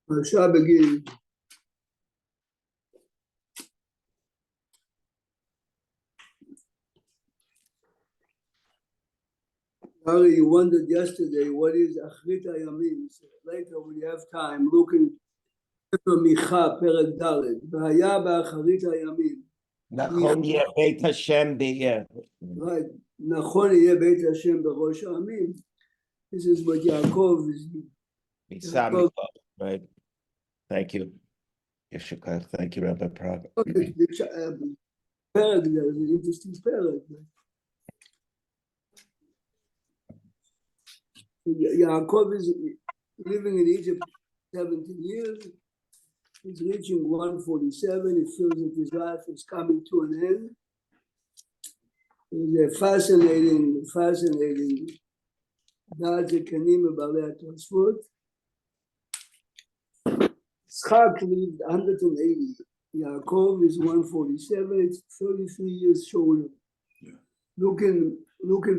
Perasha begins. Harry, you wondered yesterday what is Achrit Hayamim. So later, when you have time, look in Micha, Perek Dalet. V'haya b'Achrit Hayamim. Nachon yeh Beit Hashem b'yeh. Right. Nachon yeh Beit Hashem b'Rosh Ha'amim. This is what Yaakov is. Yaakov, right. Thank you. Yeshukah. Thank you, Rabbi Prague. Okay, the Perek, there is an interesting Perek. Yaakov is living in Egypt 17 years. He's reaching 147. He feels that his life is coming to an end. There's a fascinating Da'at Zekanim B'Balei HaTosfot. Yitzchak lived 180. Yaakov is 147. It's 33 years shorter. Yeah. Look in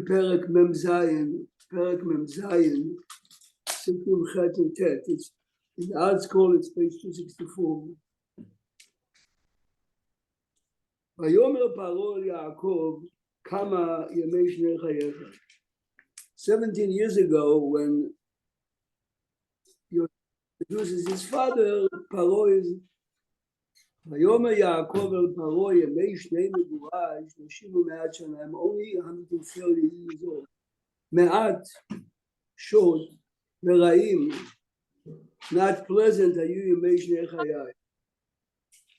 Perek Mem Zayin. Perek Mem Zayin, Sikum Chet and Tet. It's in the Art Scroll, it's page 264. Vayomer Paro Yaakov Kama Yemei Shnei Chayecha. 17 years ago, when he introduces his father, Paro is Vayomer Yaakov El Paro Yemei Shnei Megurah 30 u'me'at shana. I'm only 130 years old. Me'at, short, ורעים, not pleasant היו ימי שני חיי.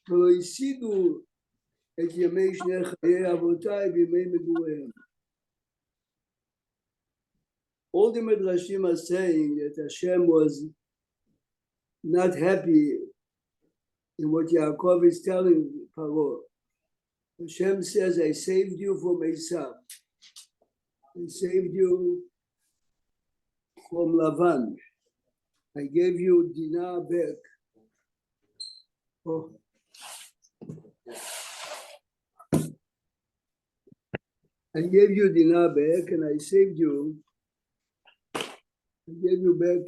ולא השיגו את ימי שני חיי אבותיי בימי מגוריהם. All the Midrashim are saying that Hashem was not happy in what Yaakov is telling Paro. Hashem says, I saved you from Esav. I saved you from Lavan. I gave you Dinah back. Oh. I gave you Dinah back and I saved you. I gave you back.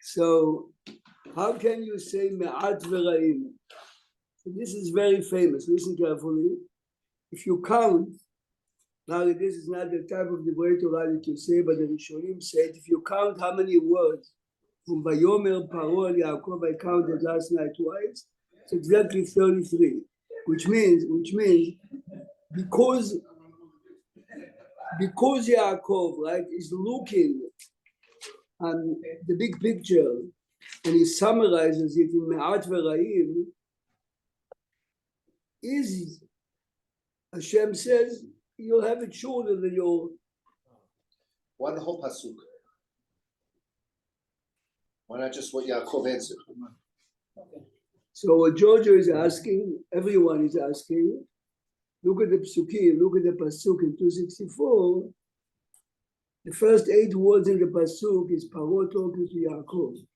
So, how can you say Me'at V'Ra'im? So this is very famous. Listen carefully. If you count, now this is not the type of the way Torah that you say, but the Rishonim said, if you count how many words from Vayomer Paro El Yaakov, I counted last night twice, it's exactly 33, which means because Yaakov, right, is looking on the big picture and he summarizes it in Me'at V'Ra'im, is Hashem says, you'll have it shorter than your... Why the whole pasuk? Why not just what Yaakov answered? So what Giorgio is asking, everyone is asking, look at the psukim, look at the pasuk in 264. The first 8 words in the pasuk is Paro talking to Yaakov.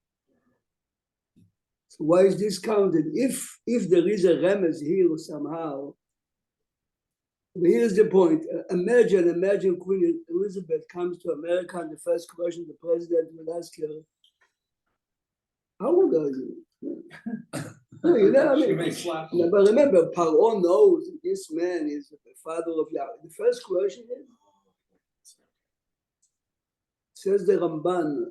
So why is this counted? If there is a remez here somehow, here's the point. Imagine Queen Elizabeth comes to America and the first question the president will ask her, how old are you? No, you know what I mean? But remember, Paro knows that this man is the father of Yaakov. The first question is, says the Ramban,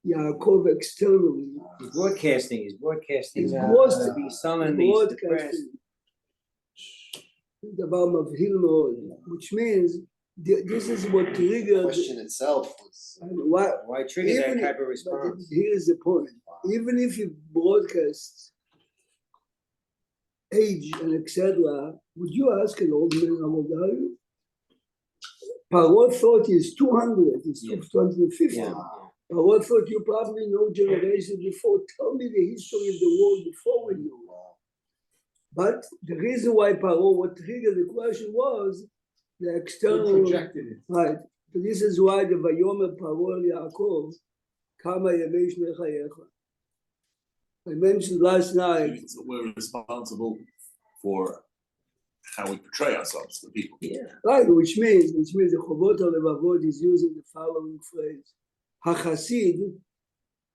Yaakov externally. He's broadcasting. He's to be summoned. Which means this is what triggered The question itself was why trigger that type of response? Here's the point. Even if you broadcast age and etc., would you ask an old man how old are you? Paro thought he's 200, he's 250. Yeah. Paro thought you probably know generations before. Tell me the history of the world before we knew. But the reason why Paro, what triggered the question was the external. Projected it. Right. So this is why the Vayomer Paro Yaakov, Kama Yemei Shnei Chayecha. I mentioned last night. We're responsible for how we portray ourselves to people. Yeah. Right, which means the Chovot HaLevavot is using the following phrase: Hachasid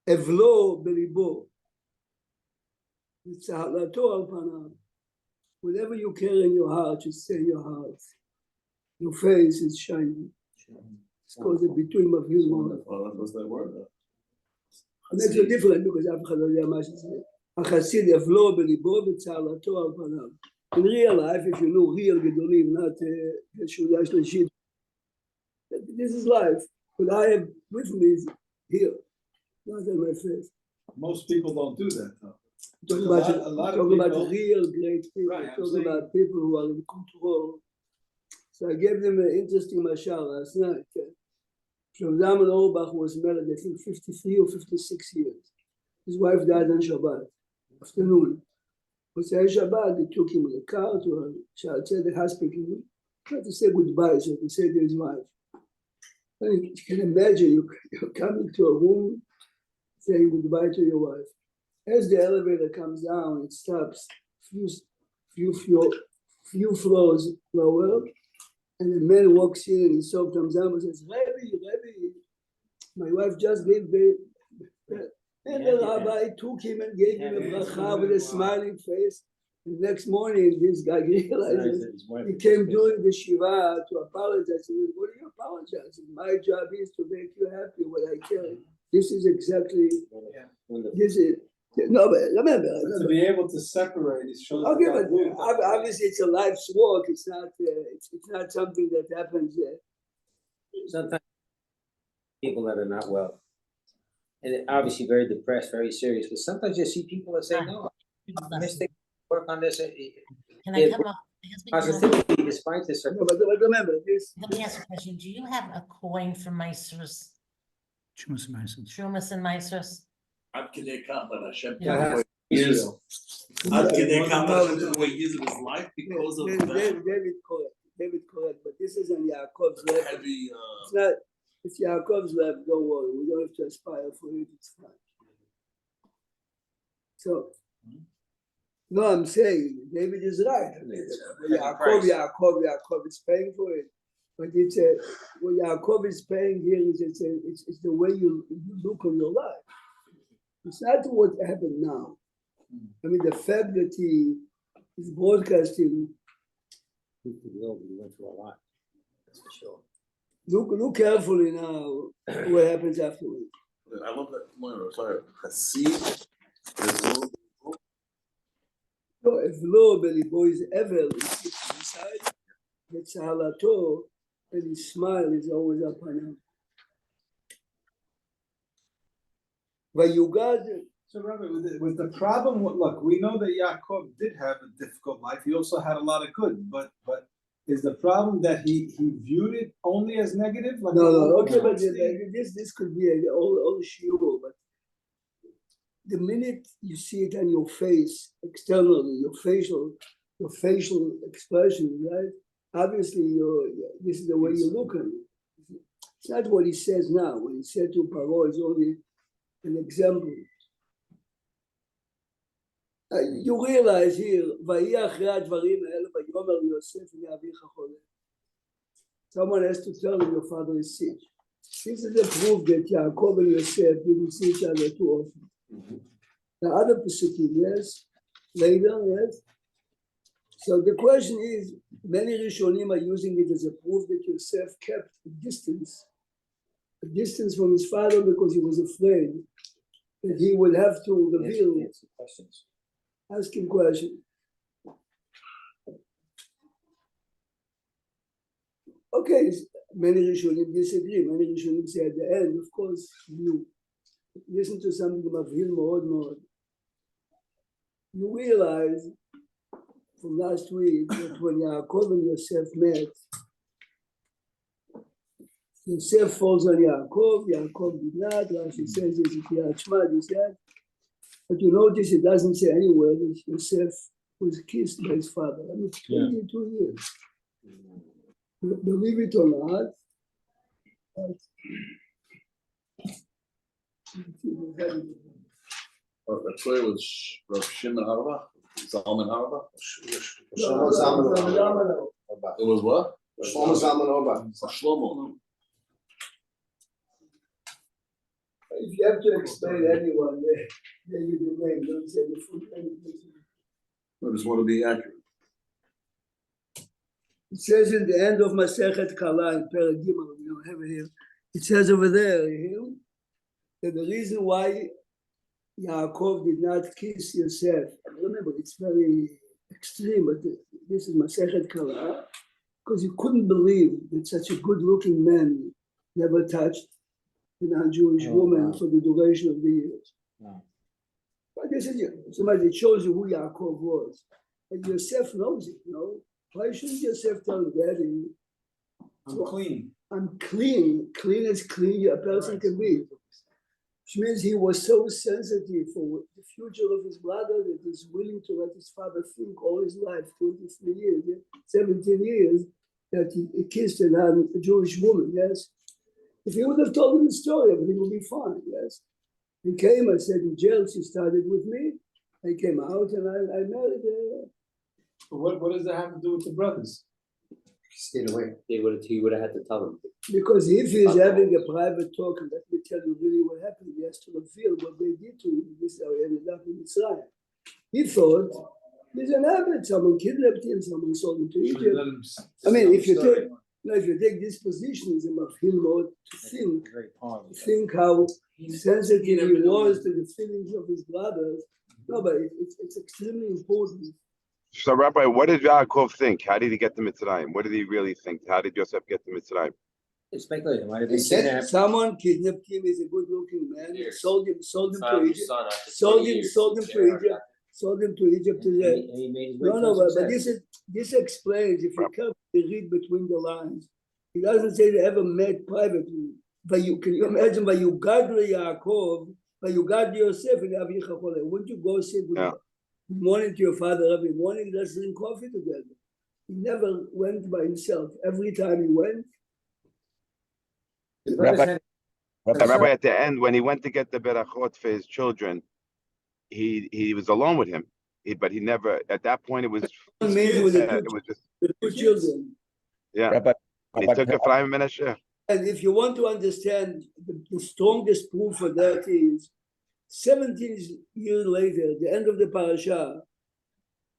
evlo belibo, tzahalato al panav. Whatever you carry in your heart, you say in your heart. Your face is shining. It's called the between mavil moed. What's that word? Makes it different because אף אחד לא יודע מה שזה. החסיד יבלו בליבו וצהלתו על פניו. In real life, if you know real גדולים, not שולה שלישית, this is life. What I have with me is here, not on my face. Most people don't do that though. Talking about real great people, Right, I'm talking saying- about people who are in control. So I gave them an interesting mashal last night. Shlomo Auerbach was married, I think, 53 or 56 years. His wife died on Shabbat, afternoon. Motzei Shabbat, they took him in the car to a Sha'al Tzedek hospital, not to say goodbye, so to say to his wife. And you can imagine you're coming to a room saying goodbye to your wife. As the elevator comes down, it stops few floors lower, and the man walks in and he soft thumbs up and says, Rebbe, my wife just gave birth. And the rabbi took him and gave him a bracha with a smiling face. The next morning, this guy realizes he came during the Shiva to apologize. He said, what are you apologizing? My job is to make you happy, what I carry. This is exactly, this is, no, but remember. To be able to separate it shows. Okay, that but God obviously it's a life's work. It's not something that happens. Sometimes people that are not well, and they're obviously very depressed, very serious, but sometimes you see people that say, no, I mistake, work on this. Can I come up? Because we can- Positivity despite this. No, but remember this. Let me ask you a question. Do you have a coin for Meisers? Trumas and Meisers? עד כדי כך that Hashem Yeah. took away years. עד כדי כך that Hashem took away years of his life because of that David correct, but this is on Yaakov's level. heavy. It's not. It's Yaakov's level. Don't worry. We don't have to aspire for it. It's fine. So, no, I'm saying David is right. Yaakov is paying for it. But it's what Yaakov is paying here is it's the way you look on your life. It's not what happened now. I mean, the fact that he is broadcasting. We went through a lot, that's for sure. Look carefully now what happens afterwards. I love that. Sorry, Hasid. No, if lo belibo is ever inside, it's halato, and his smile is always upon him. Vayugad. So Rabbi, with the problem, look, we know that Yaakov did have a difficult life. He also had a lot of good, but is the problem that he viewed it only as negative? Like No, okay, but this could be all shiur, but the minute you see it on your face externally, your facial expression, right? Obviously, this is the way you look at it. It's not what he says now. What he said to Paro is only an example. You realize here, someone has to tell him your father is sick. This is the proof that Yaakov and Yosef didn't see each other too often. The other pasukim, yes, later, yes. So the question is, many Rishonim are using it as a proof that Yosef kept a distance from his father because he was afraid that he would have to reveal. Answer questions. Ask him questions. Okay, many Rishonim disagree. Many Rishonim say at the end, of course, you listen to something about Mavhil Moed Moed. You realize from last week that when Yaakov and Yosef met, Yosef falls on Yaakov did not. Rashi says it's a Kriyat Shema, he said. But you notice it doesn't say anywhere that Yosef was kissed by his father. I mean, 22 years. Believe it or not. The story was Rav Shimon Auerbach. Zalman Auerbach? Shlomo Zalman Auerbach. It was what? Shlomo Zalman Auerbach. Shlomo. If you have to explain anyone, then you do name, don't say the full name. I just want to be accurate. It says in the end of Masechet Kala in Perek Gimel, we don't have it here. It says over there, that the reason why Yaakov did not kiss Yosef, remember it's very extreme, but this is Masechet Kala, because he couldn't believe that such a good-looking man never touched a non-Jewish woman for the duration of the years. Wow. But this is somebody that shows you who Yaakov was. And Yosef knows it, Why shouldn't Yosef tell Daddy, I'm clean. I'm clean as clean a person can be? Which means he was so sensitive for the future of his brother that he's willing to let his father think all his life, 23 years, 17 years, that he kissed a Jewish woman, yes? If he would have told him the story, everything would be fine, yes? He came, I said, in jail, she started with me. I came out and I married her. What does that have to do with the brothers? Stayed away. He would have had to tell him. Because if he's having a private talk, and let me tell you really what happened, he has to reveal what they did to him. This is how he ended up in Israel. He thought, he's an abbot, someone kidnapped him, someone sold him to Egypt. I mean, if you take this positionism of him to think how sensitive he was to the feelings of his brothers, no, but it's extremely important. So, Rabbi, what did Yaakov think? How did he get to Mitzrayim? What did he really think? How did Yosef get to Mitzrayim? It's speculated. Might have They been said kidnapped. Someone kidnapped him. He's a good-looking man. Years. Sold him to Egypt. Son after Sold 20 him years. to Egypt. And he made his way No, to but success. this explains, if you carefully read between the lines, he doesn't say they ever met privately. But can you imagine, Vayugad Yaakov, Vayugad Yosef, and Avicha Choleh. Wouldn't you go say good morning to your father every morning? Let's drink coffee together. He never went by himself. Every time he went, Rabbi, at the end, when he went to get the berachot for his children, he was alone with him. But he never, at that point, it was just the two children. Rabbi, he took it from Menashe. And if you want to understand, the strongest proof for that is 17 years later, the end of the parasha,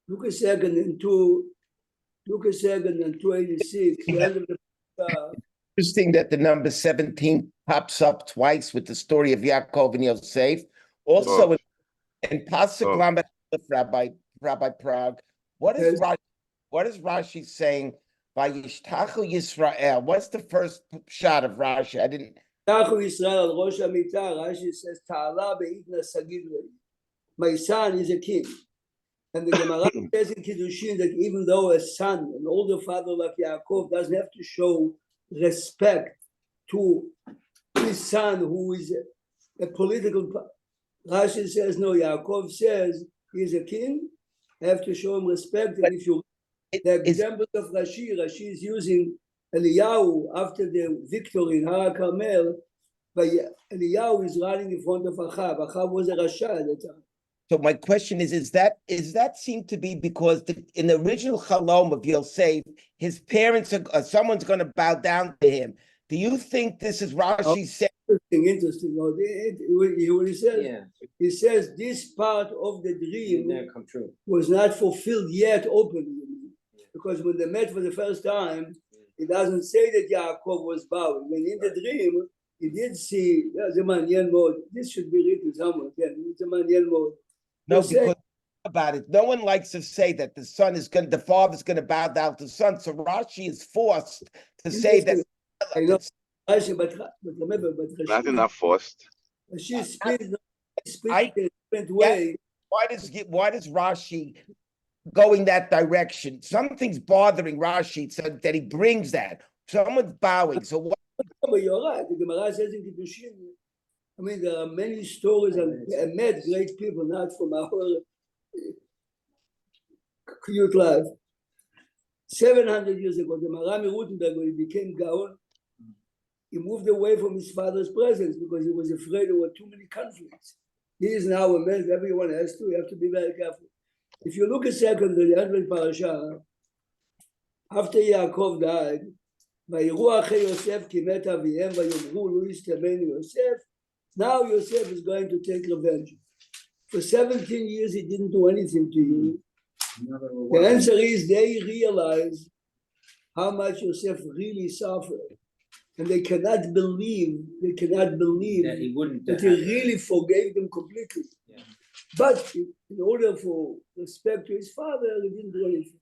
look a second in 286, the end of the parasha. Interesting that the number 17 pops up twice with the story of Yaakov and Yosef. Also, in Pasuk Lamed Rabbi Prague, what is Rashi saying by Yishtachu Yisrael? What's the first shot of Rashi? I didn't. Yishtachu Yisrael al Rosh Hamita. Rashi says, "Ta'ala be'itna sagid rei." My son is a king, and the Gemara says in Kiddushin that even though a son, an older father like Yaakov, doesn't have to show respect to his son who is a political. Rashi says no. Yaakov says he's a king. I have to show him respect. And if you the example of Rashi is using Eliyahu after the victory in Har Carmel. But Eliyahu is running in front of Achav. Achav was a Rasha at the time. So my question is that seem to be because in the original Chalom of Yosef, his parents are someone's going to bow down to him. Do you think this is Rashi saying? Interesting. What he says, he says this part of the dream Come true. was not fulfilled yet openly. Because when they met for the first time, it doesn't say that Yaakov was bowing. When in the dream, he did see, this should be written somewhere. It's a manyan mode. No, because about it, no one likes to say that the father's going to bow down to the son. So Rashi is forced to say that. I know, Rashi, but remember, Not enough forced. She speaks in a different way. Why does Rashi going that direction? Something's bothering Rashi so that he brings that. Someone's bowing. So what? But you're right. The Gemara says in Kiddushin, I mean, there are many stories and I met great people, not from our cute life. 700 years ago, the Marami Rutenberg, when he became Gaon, he moved away from his father's presence because he was afraid there were too many conflicts. He is now a man, everyone has to, you have to be very careful. if you look a second at the end of the parasha, after Yaakov died, ויראו אחי יוסף כי מת אביהם ויאמרו לו יסתמנו יוסף. Now Yosef is going to take revenge. For 17 years he didn't do anything to you. The answer is they realize how much Yosef really suffered. And they cannot believe That he wouldn't. that he really forgave them completely. Yeah. But in order for respect to his father, he didn't do anything.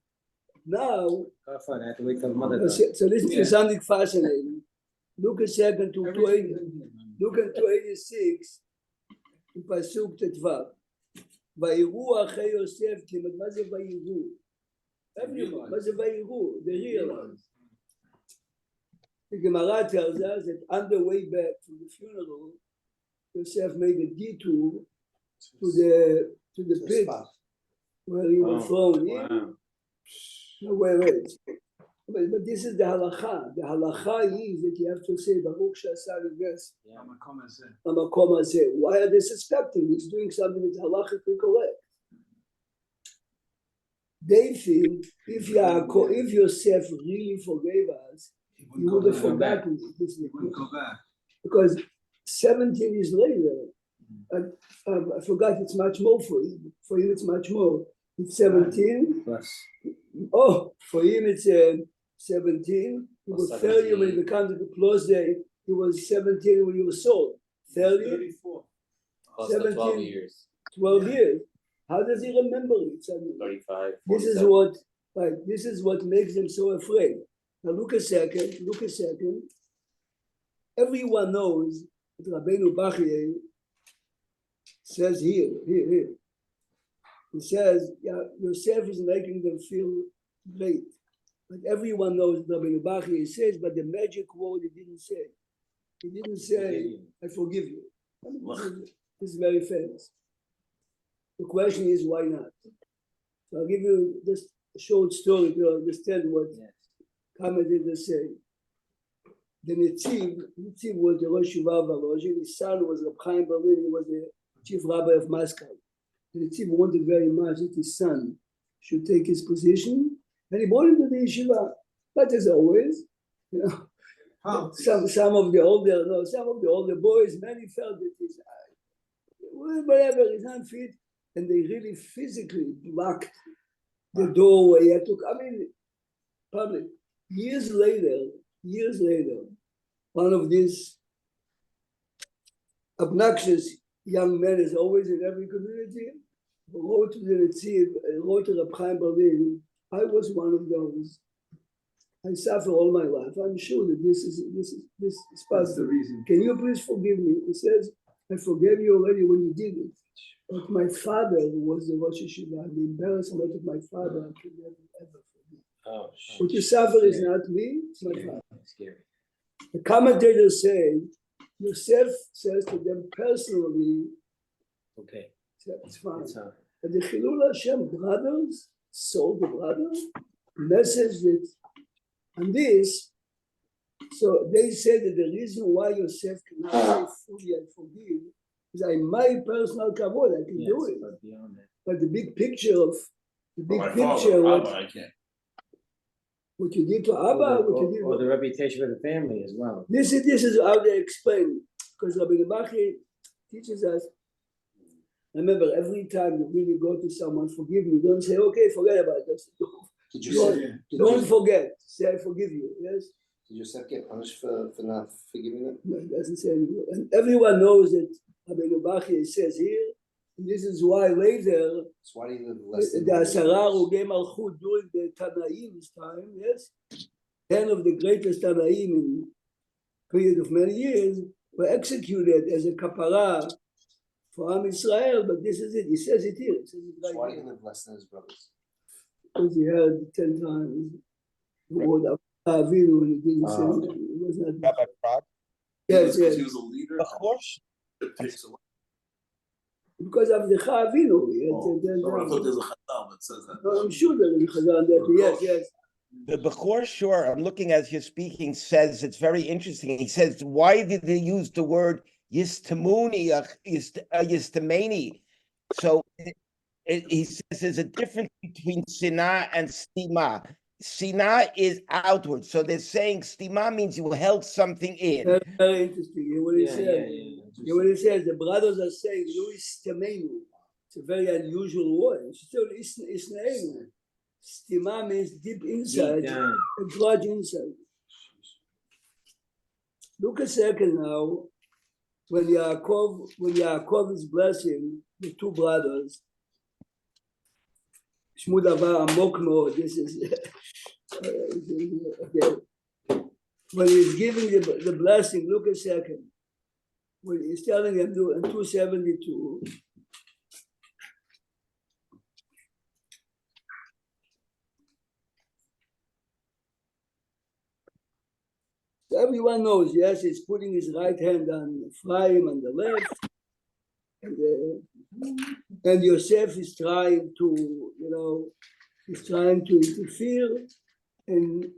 Now, I have to wait till the mother dies. so listen to something fascinating. Look a second to 280, look at 286, in Pasuk Tetvav. ויראו אחי יוסף, כי מה זה ויראו? Everyone, מה זה ויראו? They realize. The Gemara tells us that on the way back from the funeral, Yosef made a detour to the pit where he was thrown in. Wow. Wait. But this is the halacha. The halacha is that you have to say Baruch Shasar Ves Hamakom Hazeh. Why are they suspecting he's doing something that's halachically correct? They think if Yosef really forgave us, he would have forgotten this. Because 17 years later, I forgot it's much more for him. For him, it's much more. It's 17. Plus. Oh, for him, it's 17. He was 30 when he becomes the plus day. He was 17 when he was sold. 30, 34. 17, 12 years. 12 years. How does he remember it? 35. This is what makes them so afraid. Now look a second. Everyone knows that Rabbeinu Bachye says here. He says, yeah, Yosef is making them feel great. But everyone knows Rabbeinu Bachye says, but the magic word he didn't say. He didn't say, I forgive you. I mean, this is very famous. The question is, why not? So I'll give you just a short story to understand what commentators say. The Netziv was the Rosh Yeshiva of Volozhin. His son was Reb Chaim Berlin. He was the chief rabbi of Moscow. The Netziv wanted very much that his son should take his position, and he brought him to the yeshiva. But as always, you know, some of the older boys, many felt that he's whatever, he's not fit, and they really physically blocked the doorway. Public. Years later, one of these obnoxious young men, is always in every community, wrote to the Netziv, wrote to Reb Chaim Berlin, I was one of those. I suffer all my life. I'm sure that this is possible. the reason. Can you please forgive me? He says, I forgave you already when you did it. But my father was the Rosh Yeshiva. The embarrassment of my father, I can never ever forgive. Oh, What you suffer is not me, it's my father. Scary. The commentators say, Yosef says to them personally, Okay. it's fine. It's all But the Chilul Hashem brothers, sold the brothers, message that, and this, so they say that the reason why Yosef cannot say fully I forgive is my personal kavod, I can do it. But beyond that. But the big picture, I can't. what you did to Abba, what you did. Or the reputation of the family as well. This is how they explain, because Rabbi Bachye teaches us. Remember, every time you really go to someone, forgive me, don't say, okay, forget about this. Did you say, Don't forget, say, I forgive you, yes? did Yosef get punished for not forgiving them? No, it doesn't say anymore. And everyone knows that Rabbi Bachye says here, and this is why later, So why do you live less than the Asara Rogei Malchut during the Tanaim's time, yes? 10 of the greatest Tanaim in a period of many years were executed as a kapara for Am Israel, but this is it. He says it here. He says it So why right do you here. live less than his brothers? Because he heard 10 times the word Avinu and he didn't say it. It was not. Rabbi Prague. Yes, Because yes. he was a leader. Of course. It takes a lot. Because of the Avinu. Yes, Oh, and then- I thought there's a chazal that says that. No, I'm sure there is a Chazal that. Yes, yes. The Bechor, sure, I'm looking as you're speaking, says it's very interesting. He says, why did they use the word Yistamuni, Yistamani? So he says there's a difference between sinah and stima. Sinah is outward, so they're saying stima means you held something in. Very, very interesting. Hear what he says. Yeah. Hear what he says. The brothers are saying, Luis Stemenu. It's a very unusual word. It's still Isnaenu. Stima means deep inside, Deep down. a grudge inside. Look a second now. When Yaakov is blessing the two brothers, Shmu davar amok מאוד, this is okay. When he's giving the blessing, look a second. When he's telling them to in 272. Everyone knows, yes, he's putting his right hand on Ephraim on the left, and Yosef is trying to, he's trying to interfere, and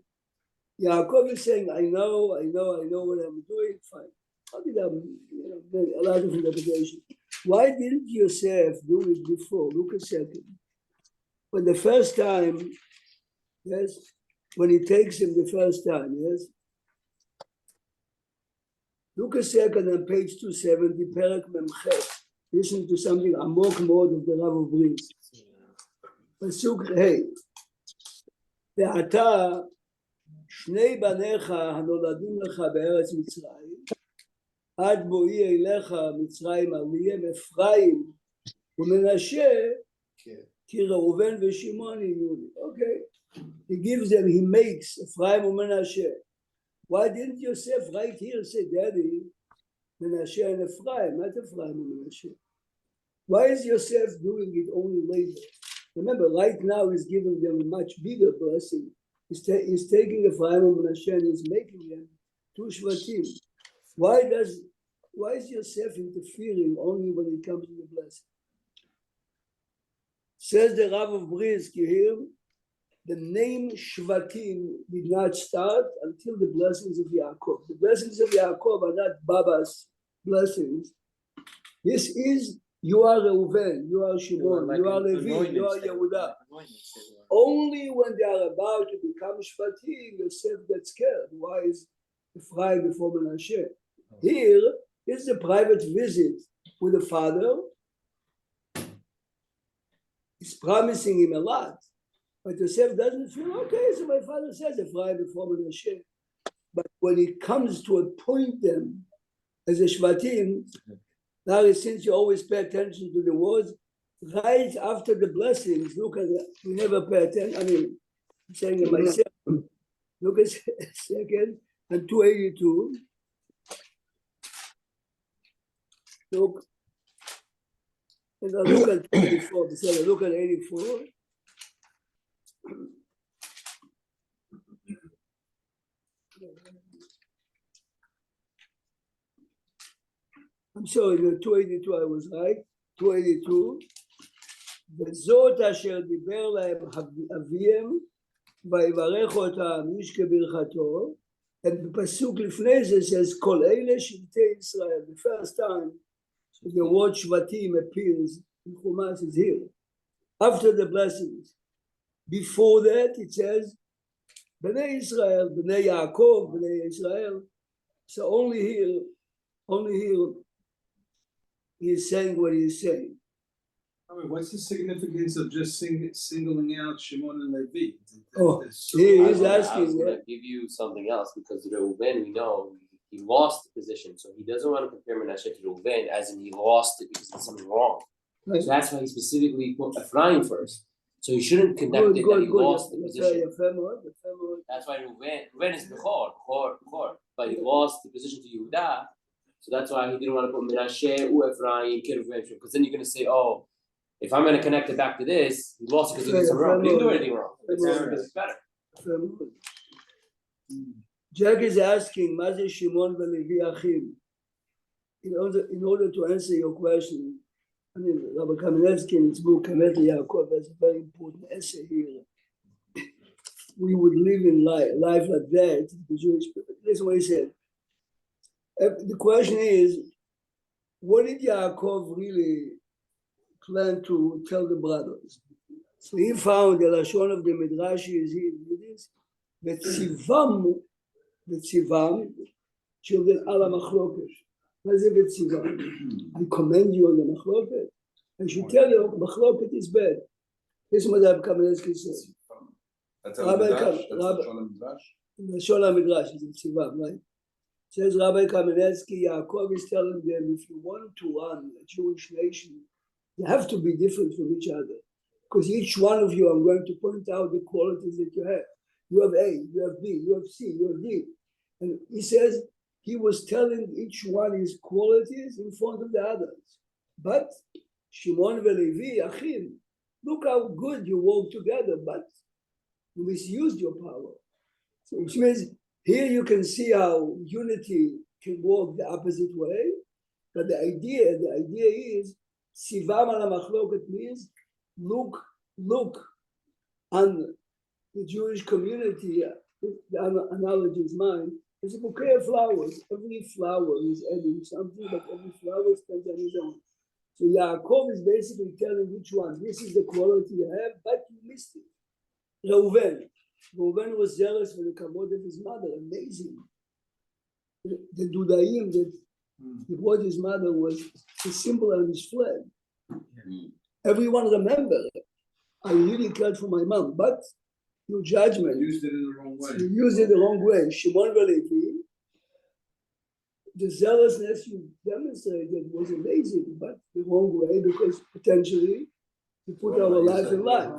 Yaakov is saying, I know what I'm doing, fine. How did a lot of interpretation. Why didn't Yosef do it before? Look a second. When the first time, yes, when he takes him the first time, yes, look a second on page 270, Perek Memchet. Listen to something amok מאוד of the Rav of Briz. פסוק ה' ועתה שני בניך הנולדים לך בארץ מצרים, עד בואי אליך מצרים אביהם אפרים ומנשה, כי ראובן ושמעון יהיו לי. Okay. He gives them, he makes Ephraim and Menashe. Why didn't Yosef right here say, Daddy, Menashe and Ephraim, not Ephraim and Menashe? Why is Yosef doing it only later? Remember, right now he's giving them a much bigger blessing. He's taking Ephraim and Menashe and he's making them two Shvatim. Why is Yosef interfering only when it comes to the blessing? Says the Rav of Briz here, the name Shvatim did not start until the blessings of Yaakov. The blessings of Yaakov are not Baba's blessings. This is, you are Reuven, you are Shimon, you are Levi, you are Yehuda. Only when they are about to become Shvatim, Yosef gets scared. Why is Ephraim before Menashe? Here is a private visit with the father. He's promising him a lot. But Yosef doesn't feel, okay, so my father says Ephraim before Menashe. But when it comes to appoint them as a Shvatim, now since you always pay attention to the words, right after the blessings, look at it, we never pay attention. I mean, I'm saying it myself. Look at a second, and 282. Look, and I'll look at 84. Look at 84. I'm sorry, the 282 I was right. 282. וזאת אשר דיבר להם אביהם ויברך אותם איש כברכתו. And בפסוק לפני זה says כל אלה שבטי ישראל. The first time the word Shvatim appears in Chumash is here. After the blessings. Before that it says Bnei Israel, Bnei Yaakov, Bnei Israel. So only here he is saying what he is saying. I mean, what's the significance of just singling out Shimon and Levi? He is I asking. was gonna give you something else because Reuven, we know he lost the position, so he doesn't want to compare Menashe to Reuven as in he lost it because there's something wrong. Right. So that's why he specifically put Ephraim first. So he shouldn't connect it that he lost the position. That's why Reuven is Bechor, but he lost the position to Yehuda. So that's why he didn't want to put Menashe or Ephraim, because then you're going to say, oh, if I'm going to connect it back to this, he lost it because he did something wrong. He didn't do anything wrong. It's better. Jack is asking, Mazi Shimon v'Levi Achim. In order to answer your question, I mean, Rabbi Kamenetsky in his book, Kamet Yaakov, has a very important essay here. We would live in life like that, the Jewish people. That's what he said. The question is, what did Yaakov really planned to tell the brothers. So he found the Lashon of the Midrash is this, Vetzivam, children ala machloket. What is it Vetzivam? I commend you on the machloket. I should tell you, machloket is bad. This is what Rabbi Kamenetsky says. That's a Midrash? That's a Midrash? The Shola Midrash is Vetzivam, right? Says Rabbi Kamenetsky, Yaakov is telling them, if you want to run a Jewish nation, you have to be different from each other. Because each one of you, I'm going to point out the qualities that you have. You have A, you have B, you have C, you have D. And he says he was telling each one his qualities in front of the others. But Shimon veLevi, Achim, look how good you work together, but you misused your power. So which means here you can see how unity can work the opposite way. But the idea is Sivam ala machloket means look on the Jewish community. The analogy is mine. It's a bouquet of flowers. Every flower is adding something, but every flower stands on its own. So Yaakov is basically telling each one, this is the quality you have, but you missed it. Reuven was jealous for the kavod of his mother. Amazing. The Dudaim that he brought his mother was the symbol on his flag. Everyone remembered, I really cared for my mom, but your judgment. You used it in the wrong way. You used it the wrong way. Shimon veLevi, the zealousness you demonstrated was amazing, but the wrong way because potentially you put our life in life.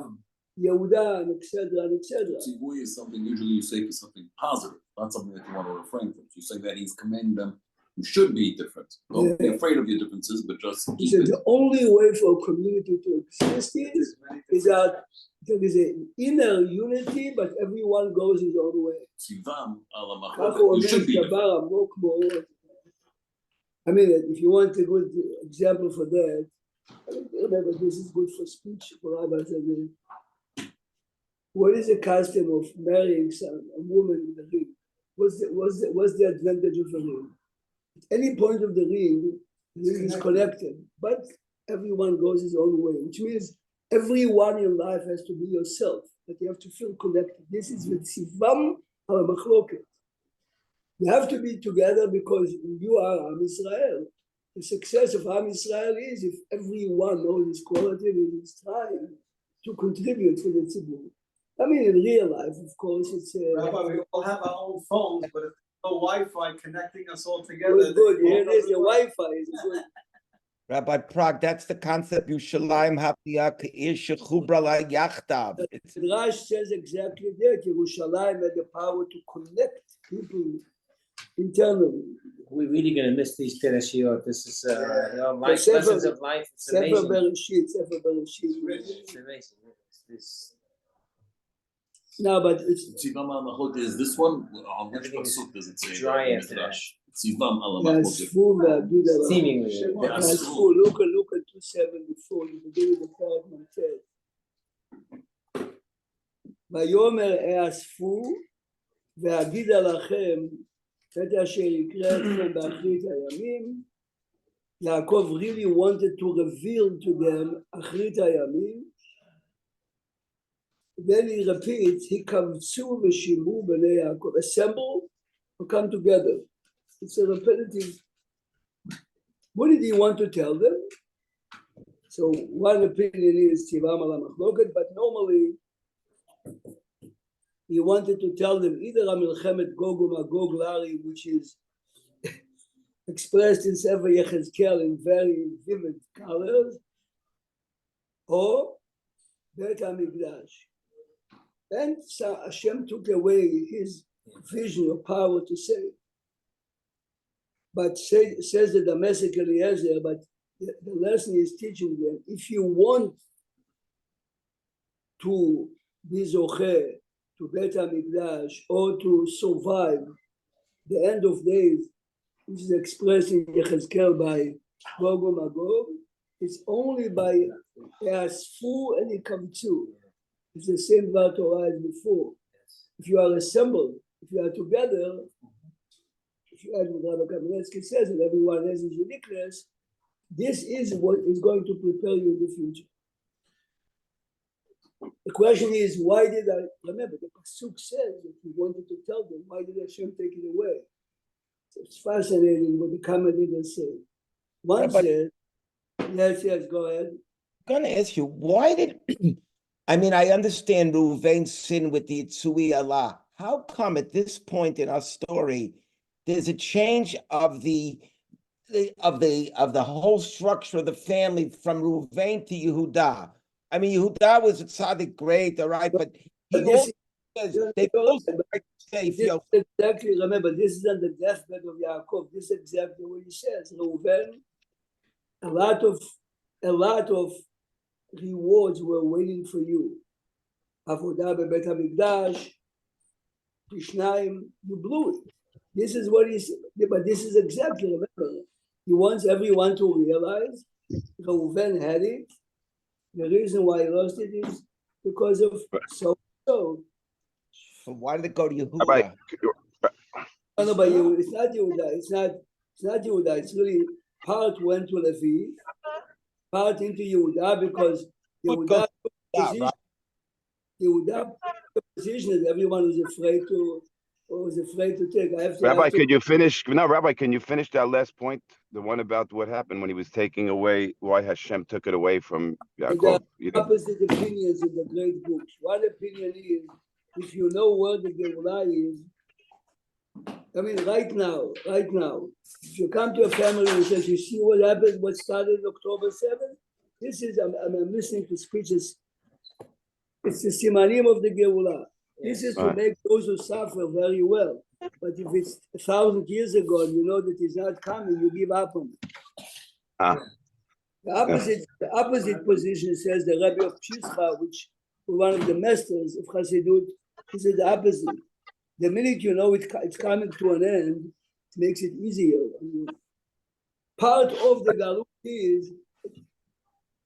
Yehuda and etc. and etc. Tzivui is something usually you say for something positive, not something that you want to refrain from. You say that he's commanding them. You should be different. Don't be afraid of your differences, but just keep it. The only way for a community to exist is that there is an inner unity, but everyone goes his own way. Tzivam ala machloket. You should be different. I mean, if you want a good example for that, remember this is good for speech for rabbis. What is the custom of marrying a woman in the ring? What's the advantage of a ring? At any point of the ring is connected, but everyone goes his own way, which means everyone in life has to be yourself, but you have to feel connected. This is Vetzivam ala machloket. You have to be together because you are Am Israel. The success of Am Israel is if everyone knows his quality and is trying to contribute to the tzibur. I mean, in real life, of course, it's Rabbi, we all have our own phones, but if no Wi-Fi connecting us all together. good. Here it is, the Wi-Fi is good. Rabbi Prague, that's the concept. Yerushalayim Havia K'ir Shechubra LaYachtav. The Midrash says exactly that. Yerushalayim had the power to connect people internally. We're really gonna miss these Perashiot. This is life, lessons of life. It's amazing. Sefer Bereshit. It's amazing. It's No, but it's Tzivam ala machloket is this one. On which Everything is pasuk does it say? dry that? after that. Tzivam ala that's machloket. full. seemingly. That's full. Look at 274. You begin with the third one. ויאמר אאספו ואגיד עליכם את אשר יקרה אתכם באחרית הימים. Yaakov really wanted to reveal to them אחרית הימים. Then he repeats, "Hikavtzu v'shimu b'nei Yaakov." Assemble or come together. It's a repetitive. What did he want to tell them? So one opinion is Tzivam ala machloket, but normally he wanted to tell them either Milchemet Gog uMagog Lari, which is expressed in Sefer Yechezkel in very vivid colors, or Bet HaMikdash. And so Hashem took away his vision of power to say. But says the Damascus Eliezer, but the lesson is teaching them, if you want to be zocheh to Bet HaMikdash or to survive the end of days, which is expressed in Yechezkel by Gog uMagog, it's only by Asfu and Ikavtzu. It's the same word Torah as before. If you are assembled, if you are together, if you add what Rabbi Kamenetsky says, that everyone has his uniqueness, This is what is going to prepare you in the future. The question is, why did I, remember, the Pasuk says that he wanted to tell them, why did Hashem take it away? So it's fascinating what the commentators say. One says, yes, go ahead. I'm gonna ask you, why did, I mean, I understand Reuven's sin with the Tzui Allah. How come at this point in our story, there's a change of the whole structure of the family from Reuven to Yehuda? I mean, Yehuda was a tzaddik, great, all right, but he also says they both say, exactly, remember, this is on the deathbed of Yaakov. This is exactly what he says. Reuven, a lot of rewards were waiting for you. Avodah bebet hamikdash, Krishnaim, you blew it. This is what he said, but this is exactly, remember, he wants everyone to realize Reuven had it. The reason why he lost it is because of so. Why did it go to Yehuda? Right. No, but it's not Yehuda. It's not Yehuda. It's really part went to Levi, part into Yehuda because Yehuda position that everyone was afraid to take. Rabbi, could you finish? No, Rabbi, can you finish that last point? The one about what happened when he was taking away, why Hashem took it away from Yaakov. There are opposite opinions in the great books. One opinion is, if you know where the Geulah is, I mean, right now, if you come to a family and says, you see what happened, what started October 7th? This is, I'm listening to speeches. It's the simanim of the Geulah. This is to make those who suffer very well. But if it's 1,000 years ago and you know that it's not coming, you give up on it. The opposite position says the Rebbe of Chisra, which was one of the masters of Chassidut, he said the opposite. The minute you know it's coming to an end, it makes it easier. Part of the Galut is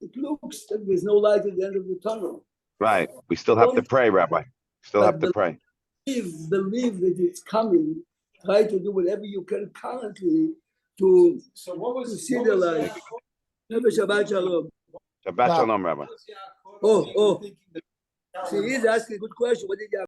it looks like there's no light at the end of the tunnel. Right. We still have to pray, Rabbi. Still have to pray. Believe that it's coming. Try to do whatever you can currently to see the light. Shabbat Shalom. Shabbat Shalom, Rabbi. Oh. See, he's asking a good question. What did you